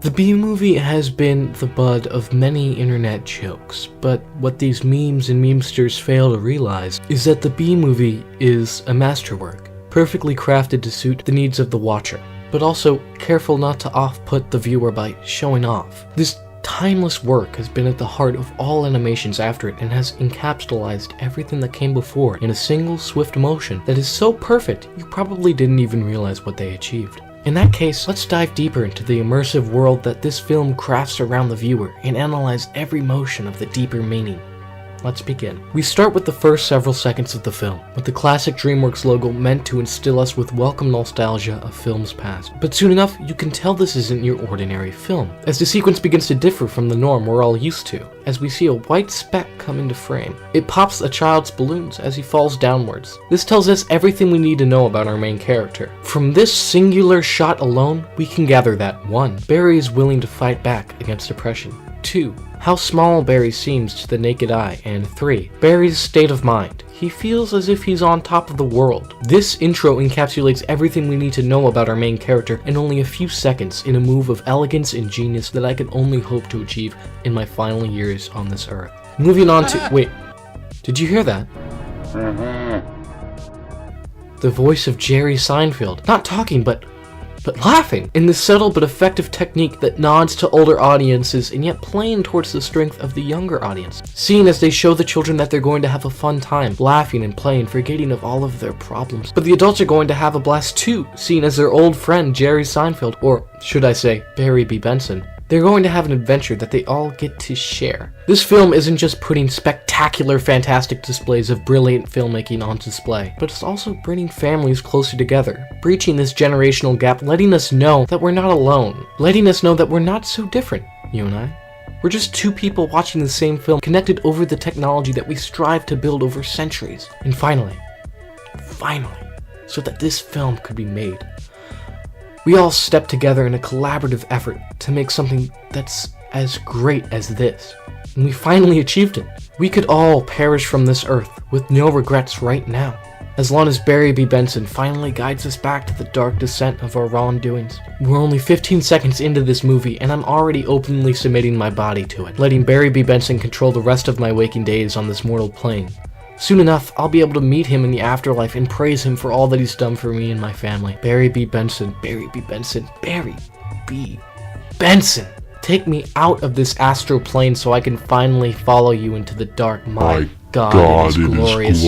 The B-movie has been the butt of many internet jokes, but what these memes and memesters fail to realize is that the B-movie is a masterwork, perfectly crafted to suit the needs of the watcher, but also careful not to off-put the viewer by showing off. This timeless work has been at the heart of all animations after it and has encapsulated everything that came before in a single swift motion that is so perfect you probably didn't even realize what they achieved. In that case, let's dive deeper into the immersive world that this film crafts around the viewer and analyze every motion of the deeper meaning. Let's begin. We start with the first several seconds of the film, with the classic DreamWorks logo meant to instill us with welcome nostalgia of films past. But soon enough, you can tell this isn't your ordinary film, as the sequence begins to differ from the norm we're all used to, as we see a white speck come into frame. It pops a child's balloons as he falls downwards. This tells us everything we need to know about our main character. From this singular shot alone, we can gather that 1. Barry is willing to fight back against oppression. 2. How small Barry seems to the naked eye, and 3. Barry's state of mind. He feels as if he's on top of the world. This intro encapsulates everything we need to know about our main character in only a few seconds in a move of elegance and genius that I can only hope to achieve in my final years on this earth. Moving on to... Wait, did you hear that? The voice of Jerry Seinfeld. Not talking, but laughing, in this subtle but effective technique that nods to older audiences and yet playing towards the strength of the younger audience. Seeing as they show the children that they're going to have a fun time, laughing and playing, forgetting of all of their problems. But the adults are going to have a blast too, seeing as their old friend Jerry Seinfeld, or should I say Barry B. Benson, they're going to have an adventure that they all get to share. This film isn't just putting spectacular, fantastic displays of brilliant filmmaking on display, but it's also bringing families closer together, breaching this generational gap, letting us know that we're not alone, letting us know that we're not so different, you and I. We're just two people watching the same film, connected over the technology that we strive to build over centuries. And finally, so that this film could be made, we all stepped together in a collaborative effort to make something that's as great as this. And we finally achieved it. We could all perish from this earth with no regrets right now, as long as Barry B. Benson finally guides us back to the dark descent of our wrongdoings. We're only 15 seconds into this movie and I'm already openly submitting my body to it, letting Barry B. Benson control the rest of my waking days on this mortal plane. Soon enough, I'll be able to meet him in the afterlife and praise him for all that he's done for me and my family. Barry B. Benson, Barry B. Benson, Barry B. Benson! Take me out of this astral plane so I can finally follow you into the dark. My God, it is glorious.